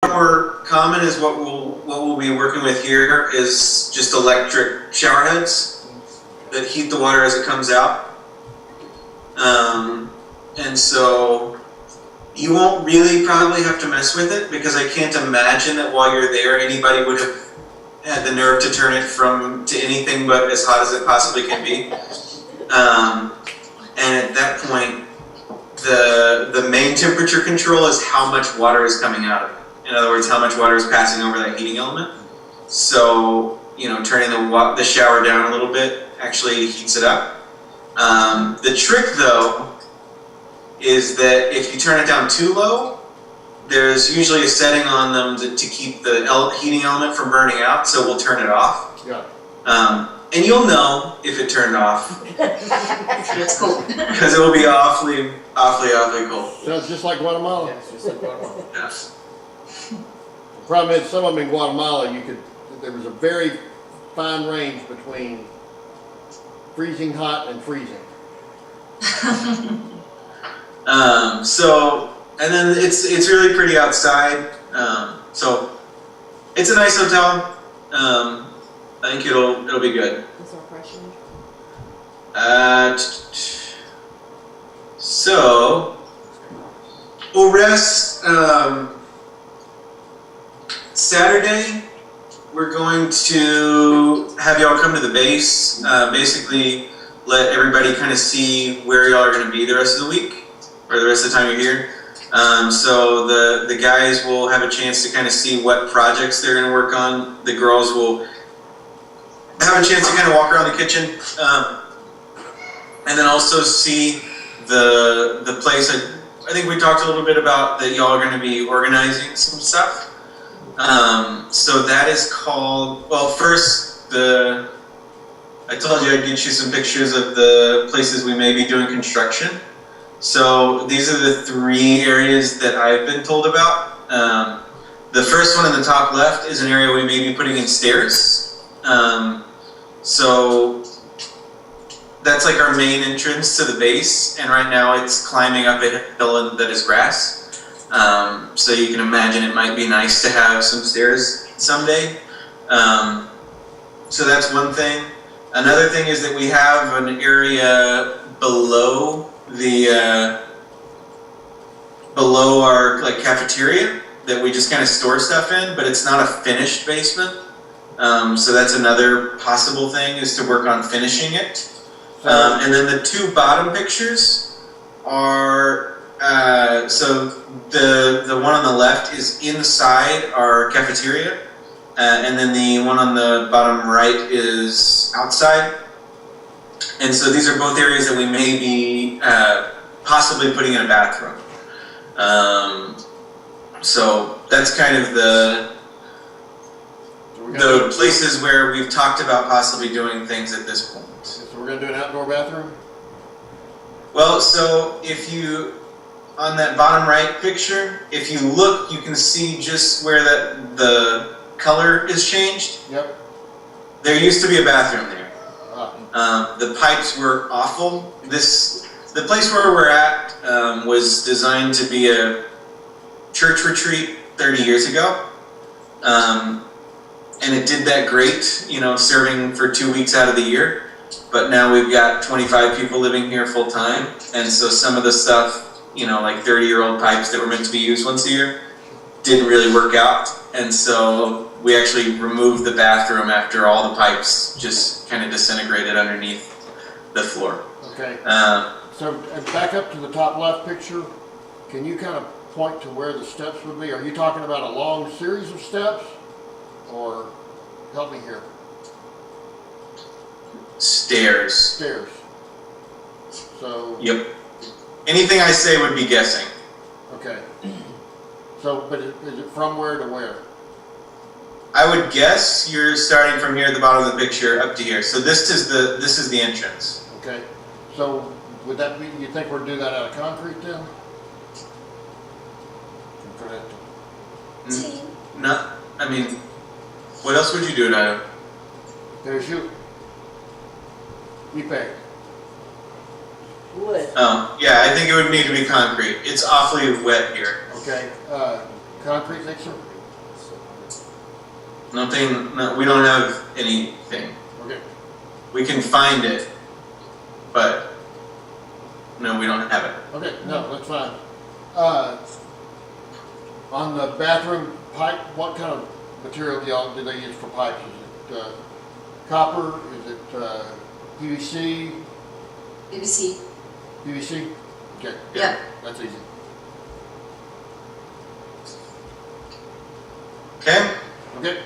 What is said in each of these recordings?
more common is what we'll be working with here is just electric shower heads that heat the water as it comes out. And so you won't really probably have to mess with it, because I can't imagine that while you're there anybody would have had the nerve to turn it to anything but as hot as it possibly can be. And at that point, the main temperature control is how much water is coming out of it. In other words, how much water is passing over that heating element. So, turning the shower down a little bit actually heats it up. The trick, though, is that if you turn it down too low, there's usually a setting on them to keep the heating element from burning out, so we'll turn it off. Yeah. And you'll know if it turned off. It's cold. Because it will be awfully cold. So it's just like Guatemala. Yeah, it's just like Guatemala. Yes. The problem is, some of them in Guatemala, there was a very fine range between freezing hot and freezing. And then it's really pretty outside. So it's a nice hotel. I think it'll be good. What's our price range? So we'll rest. Saturday, we're going to have y'all come to the base. Basically, let everybody kind of see where y'all are going to be the rest of the week, or the rest of the time you're here. So the guys will have a chance to kind of see what projects they're going to work on. The girls will have a chance to kind of walk around the kitchen, and then also see the place. I think we talked a little bit about that y'all are going to be organizing some stuff. So that is called, well, first, I told you I'd get you some pictures of the places we may be doing construction. So these are the 3 areas that I've been told about. The first one in the top left is an area we may be putting in stairs. So that's like our main entrance to the base, and right now it's climbing up a hill that is grass. So you can imagine it might be nice to have some stairs someday. So that's one thing. Another thing is that we have an area below our cafeteria that we just kind of store stuff in, but it's not a finished basement. So that's another possible thing, is to work on finishing it. And then the 2 bottom pictures are, so the one on the left is inside our cafeteria, and then the one on the bottom right is outside. And so these are both areas that we may be possibly putting in a bathroom. So that's kind of the places where we've talked about possibly doing things at this point. So we're going to do an outdoor bathroom? Well, so if you, on that bottom right picture, if you look, you can see just where the color is changed. Yep. There used to be a bathroom there. Ah. The pipes were awful. The place where we're at was designed to be a church retreat 30 years ago. And it did that great, serving for 2 weeks out of the year. But now we've got 25 people living here full time. And so some of the stuff, like 30-year-old pipes that were meant to be used once a year, didn't really work out. And so we actually removed the bathroom after all the pipes just kind of disintegrated underneath the floor. Okay. So back up to the top left picture, can you kind of point to where the steps would be? Are you talking about a long series of steps, or help me here? Stairs. Stairs. So. Yep. Anything I say would be guessing. Okay. So, but is it from where to where? I would guess you're starting from here at the bottom of the picture up to here. So this is the entrance. Okay. So would that be, you think we're do that out of concrete then? No, I mean, what else would you do it out of? There's you pick. Wood. Oh, yeah, I think it would need to be concrete. It's awfully wet here. Okay. Concrete mixer? Nothing. No, we don't have anything. Okay. We can find it, but no, we don't have it. Okay, no, that's fine. On the bathroom pipe, what kind of material do they use for pipes? Is it copper? Is it PVC? BBC. PVC? Okay, Yeah. that's easy. Okay. Okay.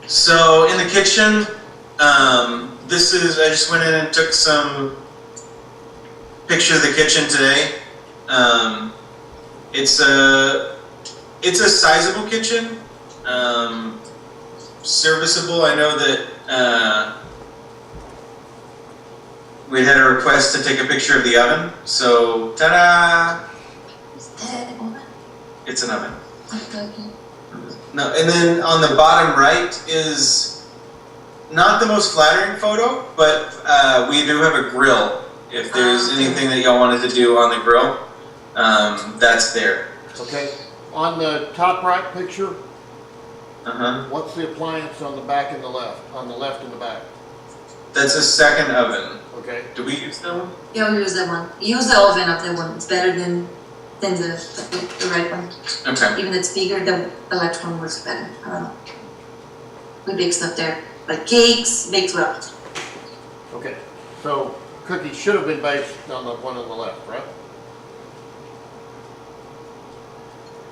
So in the kitchen, this is. I just went in and took some pictures of the kitchen today. It's a sizable kitchen, serviceable. I know that we had a request to take a picture of the oven. So ta-da! Is that an oven? It's an oven. Okay. No, and then on the bottom right is not the most flattering photo, but we do have a grill. If there's anything that y'all wanted to do on the grill, that's there. Okay. On the top right picture, Uh-huh. what's the appliance on the back and the left? On the left and the back? That's a second oven. Okay. Do we use that one? Yeah, we use that one. Use the oven of that one. It's better than the right one. Okay. Even it's bigger, the electric one works better. I don't know. We bake stuff there. Like cakes, baked well. Okay. So cookies should have been baked on the one on the left, right?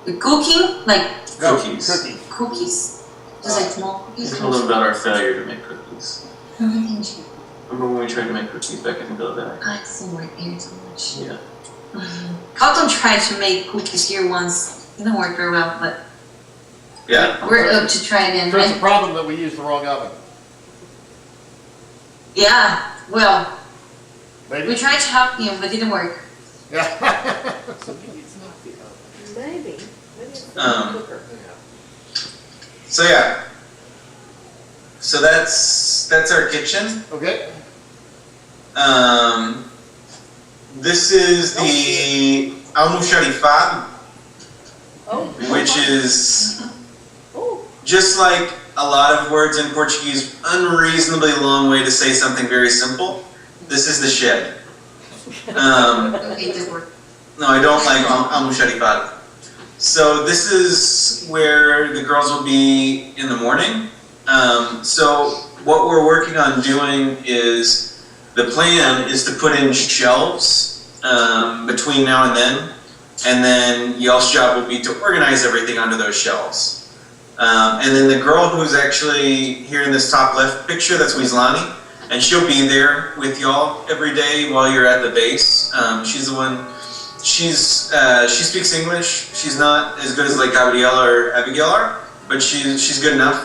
The cooking, like Cookies. Cookies. cookies. Just like small cookies. Tell them about our failure to make cookies. Mhm. Remember when we tried to make cookies back in Philadelphia? I still work here so much. Yeah. Carlton tried to make cookies here once. It didn't work very well, but Yeah. we're up to try again, So it's a right? problem that we used the wrong oven. Yeah, well, Maybe? we tried to help him, but it didn't work. Yeah. Maybe. Maybe it's the Um, cooker. So yeah. So that's our kitchen. Okay. This is the almoxarifado, Oh. which is Oh. just like a lot of words in Portuguese, unreasonably long way to say something very simple. This is the shed. Okay, it didn't work. No, I don't like almoxarifado. So this is where the girls will be in the morning. So what we're working on doing is, the plan is to put in shelves between now and then y'all's job will be to organize everything onto those shelves. And then the girl who's actually here in this top left picture, that's Wizlani, and she'll be there with y'all every day while you're at the base. She's the one. She speaks English. She's not as good as like Gabriella or Abigail are, but she's good enough.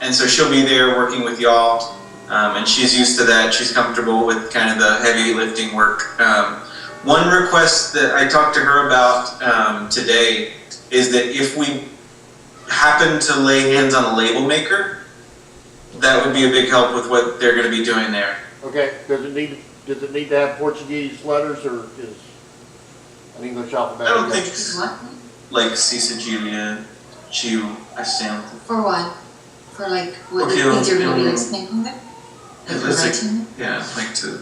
And so she'll be there working with y'all, and she's used to that. She's comfortable with kind of the heavy lifting work. One request that I talked to her about today is that if we happen to lay hands on a label maker, that would be a big help with what they're going to be doing there. Okay. Does it need to have Portuguese letters, or is an English alphabet? I don't think What? like C Cecilia, Tio, Acento. For what? For like what Okay, the things you're gonna be um, like making there? Like let's say- writing? Yeah, like to.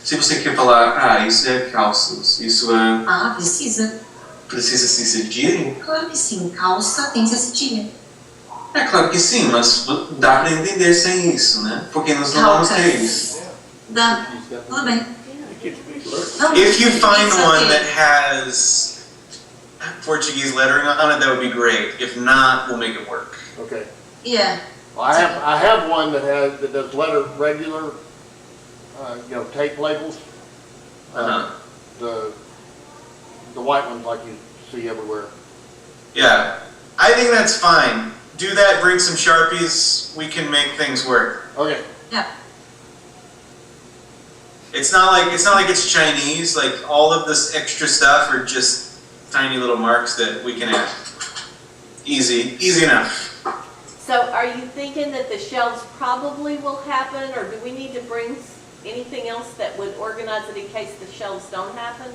Se você quer falar, isso é calças, isso é. Ah, precisa. Precisa se cedilha? Claro que sim. Calça tem que ser cedilha. É claro que sim, mas dá para entender sem isso, né? Porque nós não vamos ter isso. Dá. Tudo bem. Não, If you find it's one okay. that has Portuguese lettering on it, that would be great. If not, we'll make it work. Okay. Yeah. Well, I have one that does regular, tape labels. Uh-huh. The white ones like you see everywhere. Yeah, I think that's fine. Do that. Bring some Sharpies. We can make things work. Okay. Yeah. It's not like it's Chinese. Like all of this extra stuff are just tiny little marks that we can add. Easy enough. So are you thinking that the shelves probably will happen, or do we need to bring anything else that would organize it in case the shelves don't happen?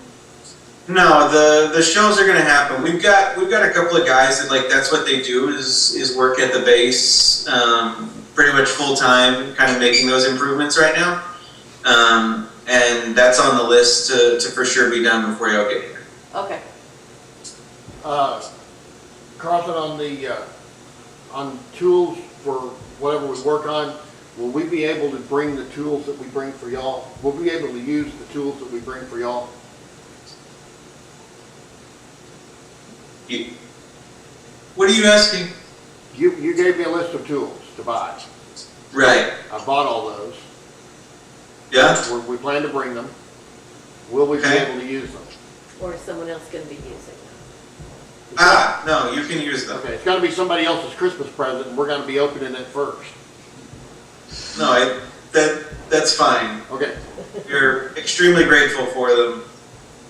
No, the shows are gonna happen. We've got a couple of guys that like that's what they do is work at the base, pretty much full time, kind of making those improvements right now. And that's on the list to for sure be done before y'all get here. Okay. Carlton, on tools for whatever we work on, will we be able to bring the tools that we bring for y'all? Will we be able to use the tools that we bring for y'all? What are you asking? You gave me a list of tools to buy. Right. I bought all those. Yeah. We plan to bring them. Will we be Okay. able to use them? Or is someone else going to be using them? No, you can use them. Okay, it's got to be somebody else's Christmas present, and we're going to be opening it first. No, that's fine. Okay. We're extremely grateful for them,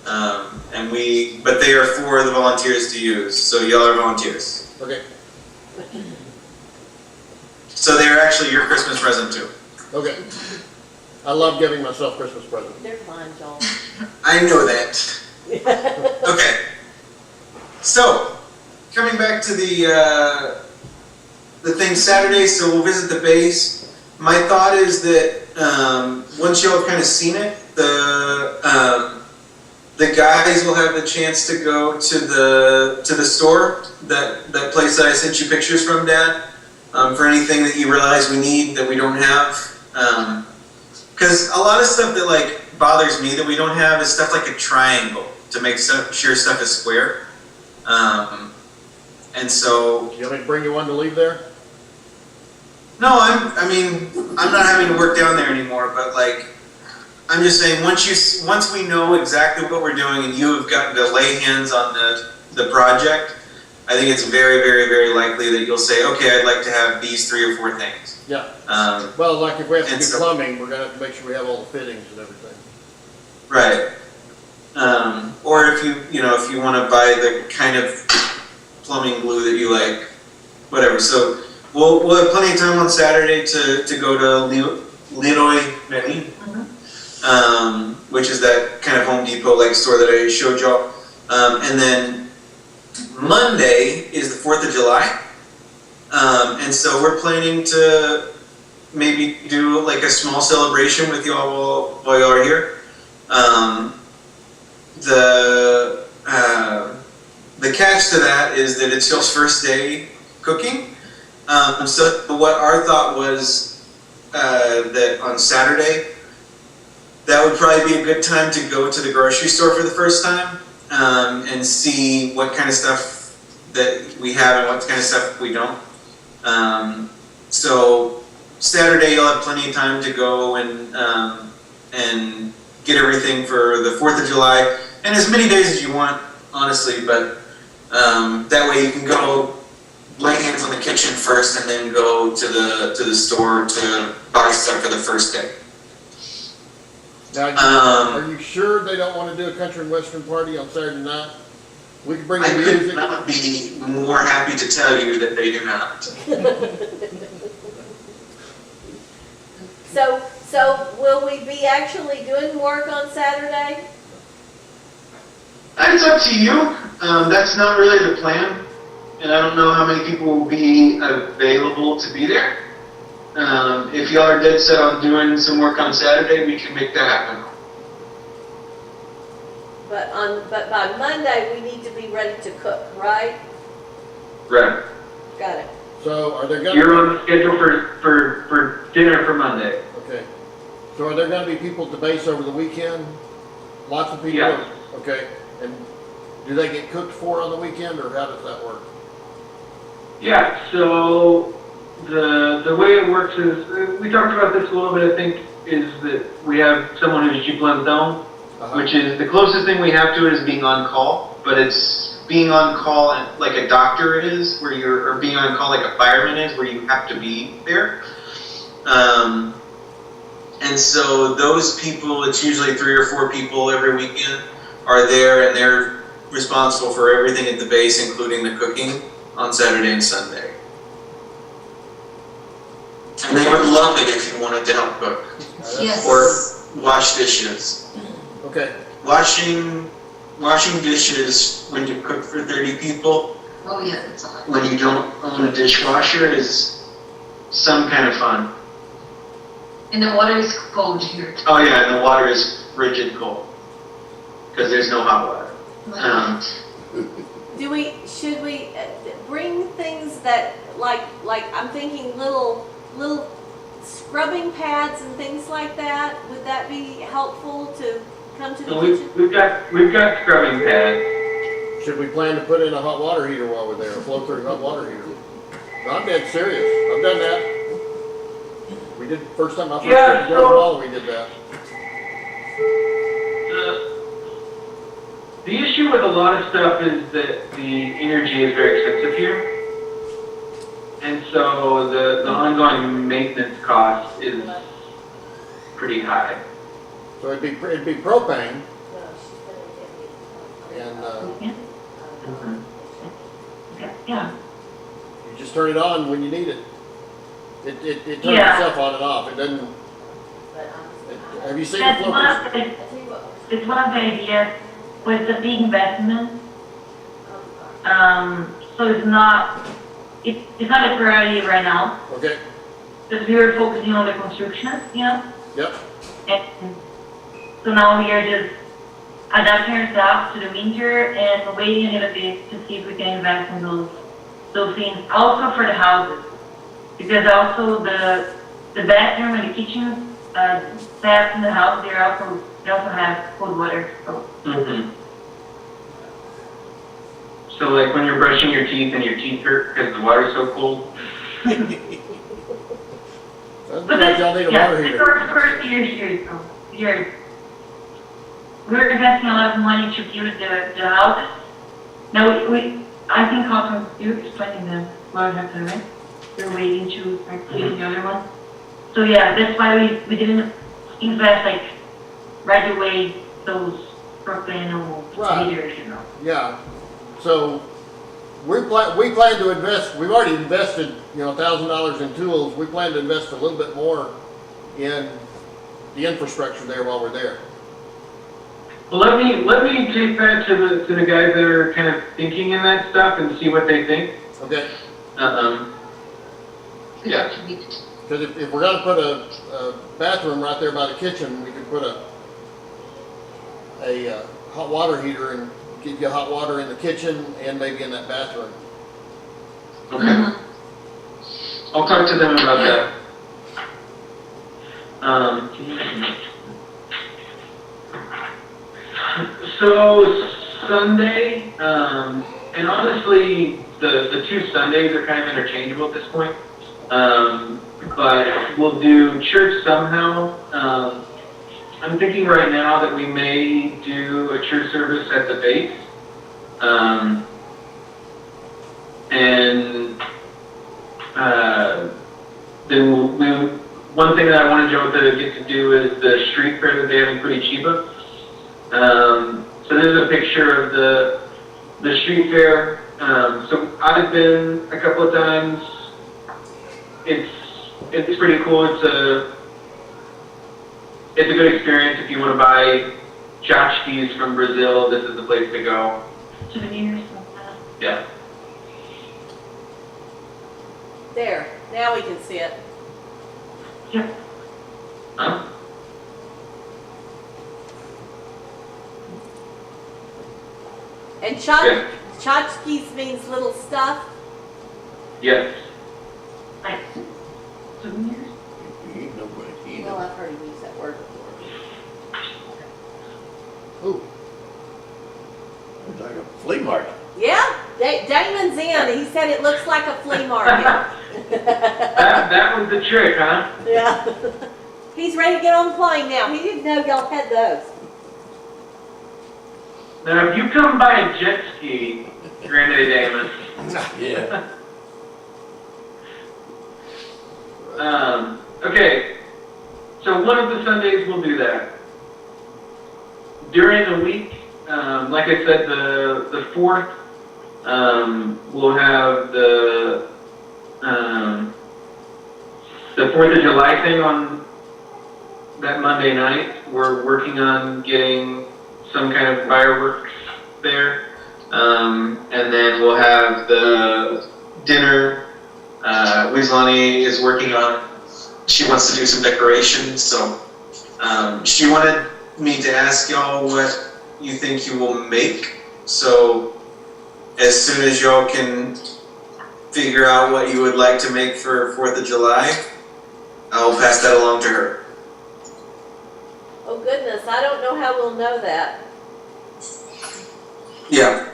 but they are for the volunteers to use. So y'all are volunteers. Okay. So they are actually your Christmas present too. Okay. I love giving myself Christmas presents. They're fine, Joel. I know that. Okay. So, coming back to the thing Saturday, so we'll visit the base. My thought is that once y'all have kind of seen it, the guys will have the chance to go to the store, that place that I sent you pictures from, Dad, for anything that you realize we need that we don't have. Because a lot of stuff that like bothers me that we don't have is stuff like a triangle to make sure stuff is square. And so, You want me to bring you one to leave there? no, I'm not having to work down there anymore, but like, I'm just saying, once we know exactly what we're doing and you have gotten to lay hands on the project, I think it's very, very, very likely that you'll say, okay, I'd like to have these 3 or 4 things. Yeah. Um, Well, like if we have to and do so- plumbing, we're going to have to make sure we have all the fittings and everything. Right. Or if you want to buy the kind of plumbing glue that you like, whatever. So we'll have plenty of time on Saturday to go to Leroy Merlin, which is that kind of Home Depot like store that I showed y'all. And then Monday is the 4th of July. And so we're planning to maybe do like a small celebration with y'all while y'all are here. The catch to that is that it's y'all's first day cooking. So what our thought was that on Saturday, that would probably be a good time to go to the grocery store for the first time and see what kind of stuff that we have and what kind of stuff we don't. So Saturday you'll have plenty of time to go and get everything for the 4th of July, and as many days as you want, honestly, but that way you can go lay hands on the kitchen first and then go to the store to buy stuff for the first day. Now, are you sure they don't want to do a country and western party on Saturday night? We can bring I the could music. not be more happy to tell you that they do not. So will we be actually doing work on Saturday? It's up to you. That's not really the plan, and I don't know how many people will be available to be there. If y'all are dead set on doing some work on Saturday, we can make that happen. But by Monday, we need to be ready to cook, right? Right. Got it. So are there going You're to on the schedule for dinner for Monday. Okay. So are there going to be people at the base over the weekend? Lots of people? Yeah. Okay. And do they get cooked for on the weekend, or how does that work? Yeah, so the way it works is, we talked about this a little bit, I think, is that we have someone who's G-Plantão, which is the closest thing we have to it is being on call, but it's being on call like a doctor is, or being on call like a fireman is, where you have to be there. And so those people, it's usually 3 or 4 people every weekend, are there, and they're responsible for everything at the base, including the cooking on Saturday and Sunday. And they would love it if you wanted to help cook Yes. or wash dishes. Okay. Washing washing dishes when you cook for 30 people, Oh, yeah, that's all. when you don't own a dishwasher, is some kind of fun. And the water is cold here. Oh yeah, and the water is frigid cold because there's no hot water. Should we bring things that, like I'm thinking little scrubbing pads and things like that? Would that be helpful to come to the So kitchen? we've got scrubbing pads. Should we plan to put in a hot water heater while we're there, a flow-through hot water heater? No, I'm dead serious. I've done that. We did, first time I first Yeah, took Guatemala, we did that. The issue with a lot of stuff is that the energy is very expensive here. And so the ongoing maintenance cost is pretty high. So it'd be propane, and Yeah. you just turn it on when you need it. It turns Yeah. itself on and off. It doesn't. Have you seen the That's flow? one of the, it's one of the ideas with the big investment. So it's not a priority right now Okay. because we were focusing on the construction, Yep. and so now we are just adapting ourselves to the winter and waiting a little bit to see if we can invest in those things. Also for the houses, because also the bathroom and the kitchen baths in the house they also have cold water. So. Mm-hmm. So like when you're brushing your teeth and your teeth hurt because the water's so cold. Sounds like y'all need a water heater. First year, so we're investing a lot of money to build the houses. Now I think also you're explaining the water heater, right? We're waiting to start building the other one. So yeah, that's why we didn't invest like right away those propane Right. heaters, Yeah. So we plan to invest. We've already invested, $1,000 in tools. We plan to invest a little bit more in the infrastructure there while we're there. Well, let me take that to the guys that are kind of thinking in that stuff and see what they think. Okay. Yeah. Because if we're gonna put a bathroom right there by the kitchen, we could put a hot water heater and give you hot water in the kitchen and maybe in that bathroom. Okay. I'll talk to them about that. So Sunday, and honestly, the two Sundays are kind of interchangeable at this point. But we'll do church somehow. I'm thinking right now that we may do a church service at the base. Then one thing that I wanted Joe to get to do is the street fair that they have in Curitiba. So there's a picture of the street fair. So I've been a couple of times. It's pretty cool. It's a good experience if you want to buy tchotchkes from Brazil. This is the place to go. souvenirs. Yeah. There, now we can see it. Yep. Huh? And Yeah. tchotchkes means little stuff. Yes. Like souvenirs. Well, I've heard him use that word before. Ooh. It's like a flea market. Yeah, Damon's in. He said it looks like a flea market. That was the trick, huh? Yeah. He's ready to get on the plane now. He didn't know y'all had those. Now, if you come by a jet ski, Granddaddy Damon, Yeah. okay, so one of the Sundays we'll do that. During the week, like I said, the 4th, we'll have the 4th of July thing on that Monday night. We're working on getting some kind of fireworks there. And then we'll have the dinner. Wizlani is working on, she wants to do some decorations, so she wanted me to ask y'all what you think you will make. So as soon as y'all can figure out what you would like to make for 4th of July, I'll pass that along to her. Oh goodness, I don't know how we'll know that. Yeah.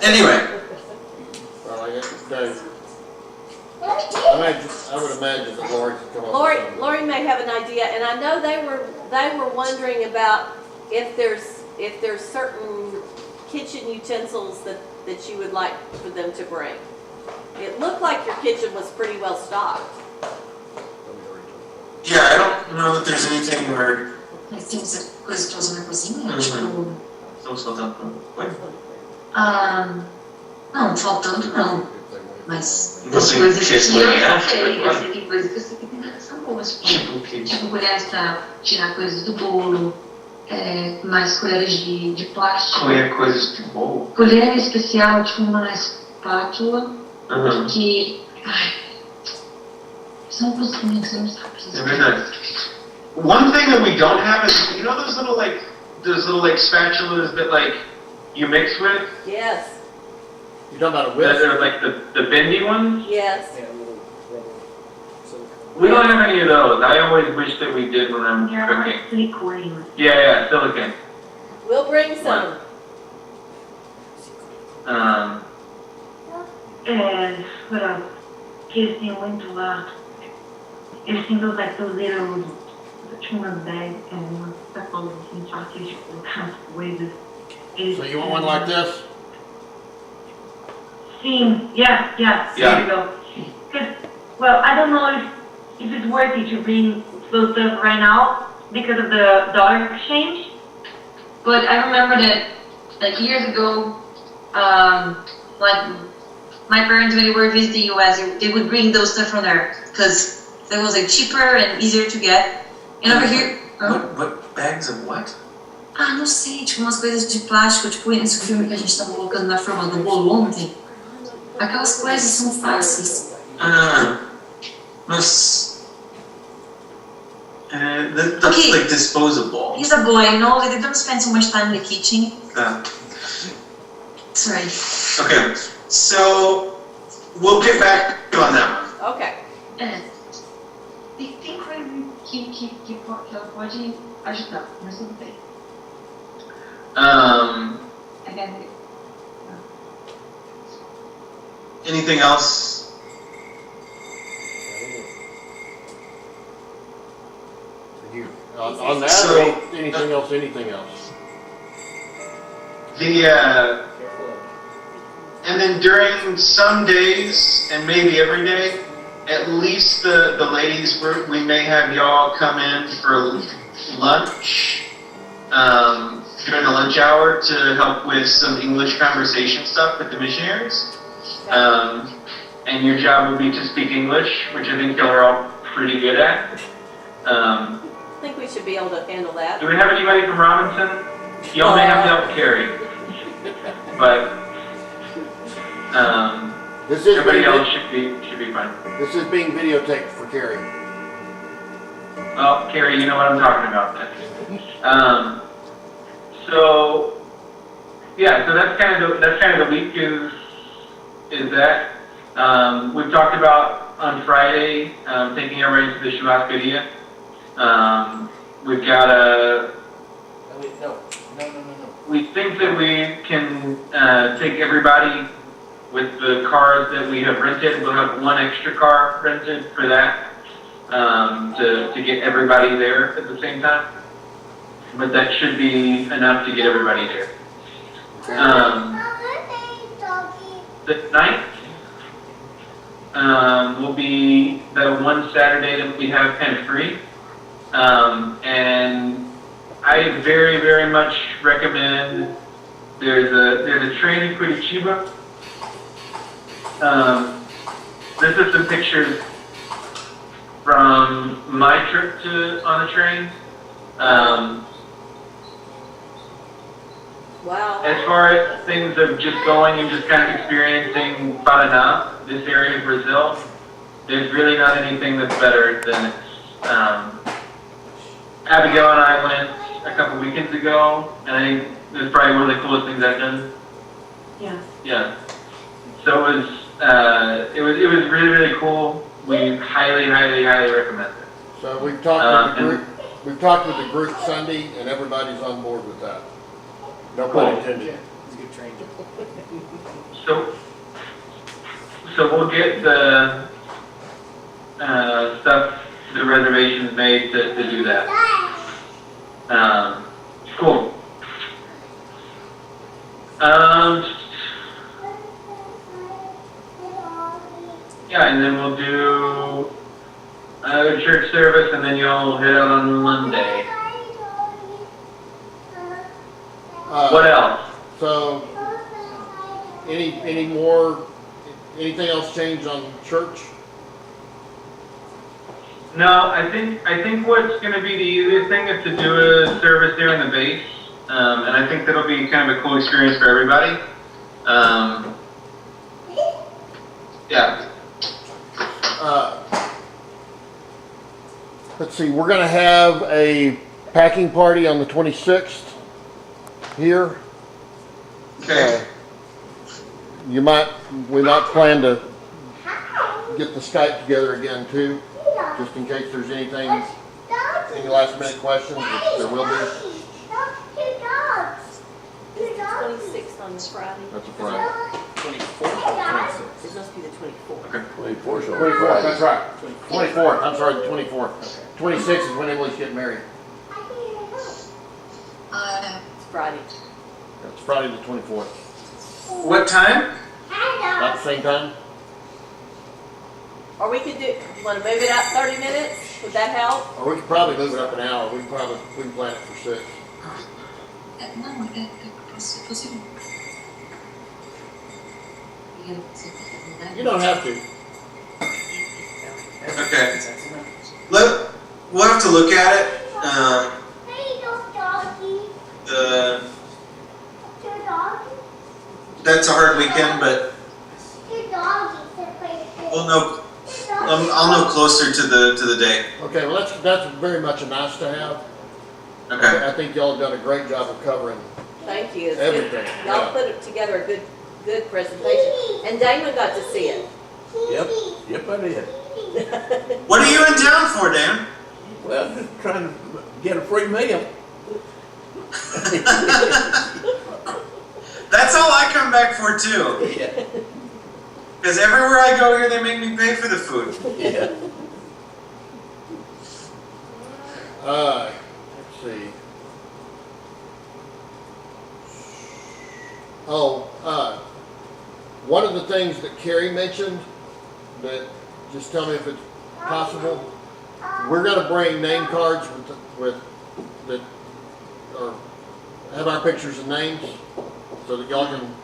Anyway. Well, I guess, okay. I would imagine that Lori could come up with something. Lori may have an idea, and I know they were wondering about if there's certain kitchen utensils that you would like for them to bring. It looked like your kitchen was pretty well stocked. Yeah, I don't know that there's anything where... Mas tem coisa pra usar na cozinha? Tipo... Estamos faltando... Oi? Não, faltando não. Mas Você tem coisas fez que eu cozinhar? sei, eu sei que tem coisas que eu sei que são boas. Tipo colheres pra tirar coisas do bolo, mais colheres de plástico. Comer coisas de bolo? Colher especial, tipo uma espátula, que... Ai, são procedimentos, eu não sei. É verdade. One thing that we don't have is, you know those little spatulas that like you mix with? Yes, You're talking about a That whisk? are like the bendy ones? yes. We don't have any of those. I always wish that we did when I'm You're cooking. like silicone. Yeah, silicone. We'll bring some. What else? Que eles têm muito lá. Eles têm those like those little, tipo umas bags, umas sacolas assim, fáceis de colocar as coisas. So you want one like this? Sim, yeah, there you go. 'Cause, well, I don't know if it's worth it to bring those stuff right now because of the dollar exchange. But I remember that, like years ago, like my parents when they were visiting US, they would bring those stuff from there because it was like cheaper and easier to get. And over here, What bags of what? não sei, tipo umas coisas de plástico, tipo esse filme que a gente tava colocando na forma do bolo ontem. Aquelas coisas são fáceis. That's Okay. like disposable. He's a boy, I know that they don't spend so much time in the kitchen. Sorry. Okay, so we'll get back on that one. Okay. Tem coisa que ela pode ajudar, mas tudo bem. Anything else? On that, So- or anything else, And then during some days, and maybe every day, at least the ladies group, we may have y'all come in for lunch during the lunch hour to help with some English conversation stuff with the missionaries. And your job would be to speak English, which I think y'all are all pretty good at. I think we should be able to handle that. Do we have anybody from Robinson? Y'all may have to help carry, but This is everybody being, else should be fine. this is being videotaped for Carrie. Oh, Carrie, you know what I'm talking about then. So yeah, so that's kind of the week is that. We've talked about on Friday taking everybody to the Shabbat video. We've got No. we think that we can take everybody with the cars that we have rented. We'll have one extra car rented for that to get everybody there at the same time. But that should be enough to get everybody there. The 9th will be the one Saturday that we have kind of free. And I very, very much recommend, there's a train in Curitiba. This is some pictures from my trip on the train. Wow. As far as things of just going and just kind of experiencing Paraná, this area of Brazil, there's really not anything that's better than Abigail and I went a couple weekends ago, and I think it was probably one of the coolest things I've done. Yeah. Yeah. So it was really, really cool. We highly recommend it. So we've talked with the group, we've talked with the group Sunday, and everybody's on board with that. No pun intended. It's a good train. So we'll get the stuff, the reservations made to do that. Cool. Yeah, and then we'll do a church service, and then you'll head out on Monday. What else? So, anything else change on church? No, I think what's going to be the easiest thing is to do a service there in the base, and I think that'll be kind of a cool experience for everybody. Yeah. Let's see, we're gonna have a packing party on the 26th here. Okay. We might plan to get the Skype together again too, just in case there's any last minute questions, which there will be. It's the 26th on this Friday. That's a Friday. 24th, It must be the 24th. Okay. 24th, that's right. 24th, I'm sorry, the 24th. 26th is when Emily's getting married. It's Friday. It's Friday the 24th. What time? About the same time? Or we could do, you want to move it out 30 minutes? Would that help? Or we could probably move it up an hour. We can plan it for 6. Não, é possível. You don't have to. Okay. We'll have to look at it. That's a hard weekend, but we'll know. I'll know closer to the day. Okay, well that's very much a nice to have. Okay. I think y'all have done a great job of covering Thank you. It's good. everything. Y'all Yeah. put together a good presentation. And Damon got to see it. Yep, I did. What are you in town for, Dan? Well, just trying to get a free meal. That's all I come back for too. Yeah. Because everywhere I go here, they make me pay for the food. Yeah. Let's see. One of the things that Carrie mentioned, that just tell me if it's possible. We're going to bring name cards with that or have our pictures and names, so that y'all can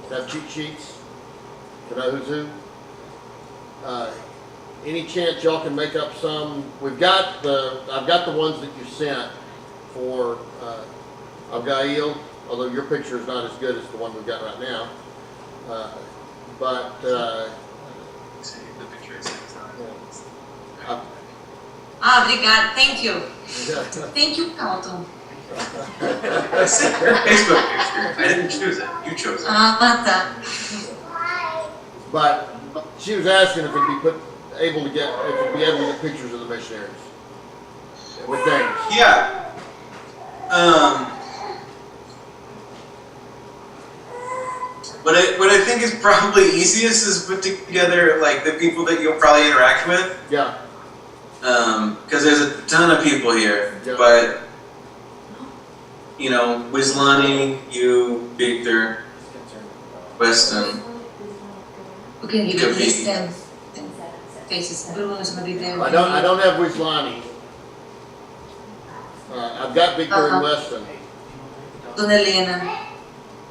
have cheat sheets to know who's who. Any chance y'all can make up some? I've got the ones that you sent for Abigail, although your picture is not as good as the one we've got right now. Obrigada. Thank you. Thank you, Carlton. I sent your Facebook picture. I didn't choose it. You chose it. Tá. But she was asking if it'd be able to get pictures of the missionaries with names. Yeah. What I think is probably easiest is put together like the people that you'll probably interact with. Yeah. Because there's a ton of people here, Yeah. but you know, Wizlani, you, Victor, Weston. Okay, you Could can be. list 10 faces. Bruno's gonna be there. I don't have Wizlani. I've got Victor and Weston. Dona Helena.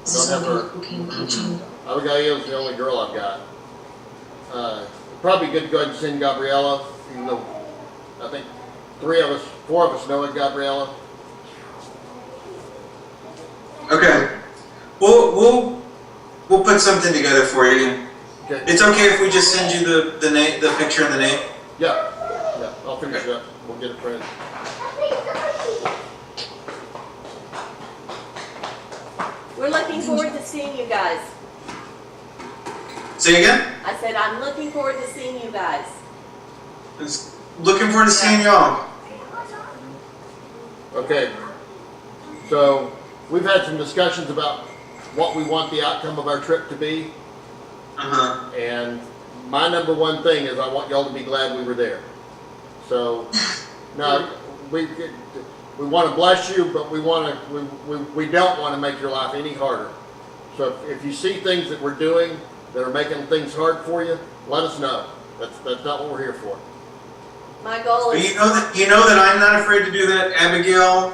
This is Don't have gonna her. be cooking kitchen. Abigail's the only girl I've got. Probably good to go ahead and send Gabriella, even though I think 4 of us know it, Gabriella. Okay. We'll put something together for you. Okay. It's okay if we just send you the name, the picture and the name. Yeah, I'll finish it up. We'll get it printed. We're looking forward to seeing you guys. Say again. I said, I'm looking forward to seeing you guys. Looking forward to seeing y'all. Okay, so we've had some discussions about what we want the outcome of our trip to be. And my number one thing is I want y'all to be glad we were there. So, now, we want to bless you, but we don't want to make your life any harder. So if you see things that we're doing that are making things hard for you, let us know. That's not what we're here for. My goal But is. you know that I'm not afraid to do that. Abigail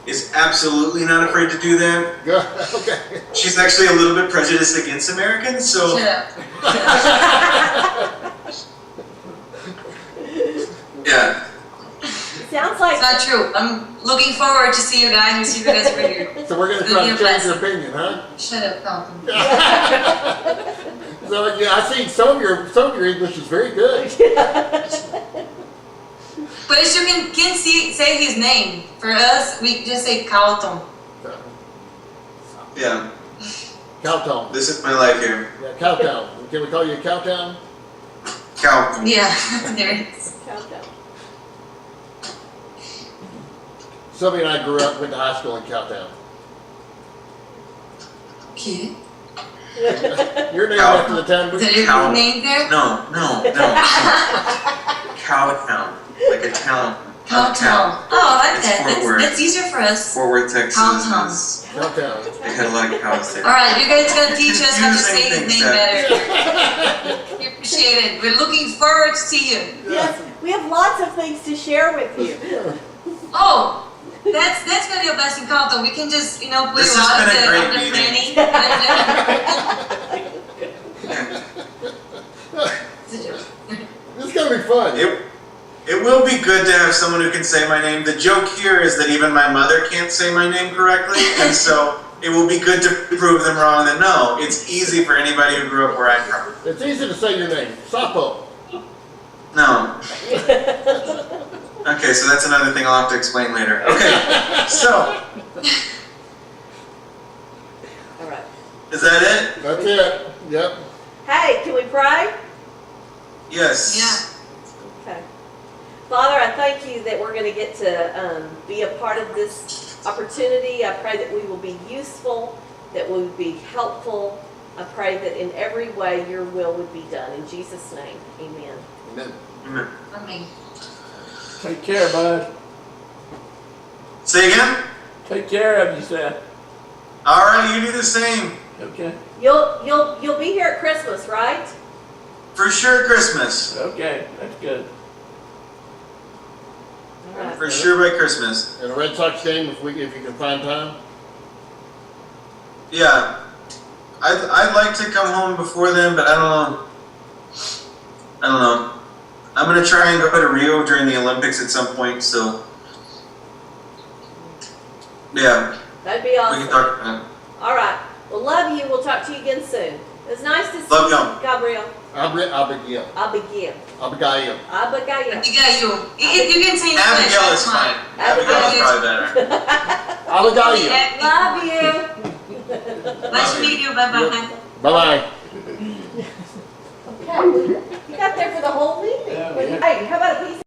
is absolutely not afraid to do that. Good, okay. She's actually a little bit prejudiced against Americans, so Shut up. yeah. Sounds like. It's not true. I'm looking forward to see you guys and see you guys over here. So we're going to try to change your opinion, huh? Shut up, Carlton. So yeah, I see some of your English is very good. But if you can say his name. For us, we just say Carlton. Yeah. Cowtown. This is my life here. Yeah, Cowtown. Can we call you Cowtown? Cow. Yeah, there it is. Countdown. Sylvia and I went to high school in Cowtown. Okay. Your name after the town. Is that your Cow. name there? No. Cowtown. Like a town. Cowtown. Oh, I like It's that. Fort Worth. That's easier for us. Fort Worth, Texas. Cowtown. Cowtown. They had a lot of cows there. Alright, you guys gotta teach us how to Confusing say his things, name better. We appreciate it. We're looking forward to see you. Yes, we have lots of things to share with you. Oh, that's gonna be a blessing, Carlton. We can just, put This you has out of been a the great planning. This is gonna be fun. It will be good to have someone who can say my name. The joke here is that even my mother can't say my name correctly, and so it will be good to prove them wrong that no, it's easy for anybody who grew up where I'm from. It's easy to say your name. Sapo. No. Okay, so that's another thing I'll have to explain later. Okay, so, All right. is that it? That's it. Yep. Hey, can we pray? Yes. Yeah. Okay. Father, I thank you that we're going to get to be a part of this opportunity. I pray that we will be useful, that we will be helpful. I pray that in every way your will would be done. In Jesus' name, amen. Amen. Amen. I mean, Take care, bud. Say again? Take care of yourself. All right, you do the same. Okay. You'll be here at Christmas, right? For sure, Christmas. Okay, that's good. All right. For sure by Christmas. And a Red Sox game if you can find time. Yeah. I'd like to come home before then, but I don't know. I'm gonna try and go to Rio during the Olympics at some point, so yeah, That'd be we awesome. can talk about it. All right. Well, love you. We'll talk to you again soon. It was nice to see Love you, y'all. Gabriel. Abigail. Abigail. Abigail. Abigail. you got you. If you can say English, Abigail that's is fine. fine. Abigail is probably better. Abigail. Love you. Nice to meet you. Bye-bye. Bye-bye. Okay. You got there for the whole meeting. Yeah, Hey, how about a piece?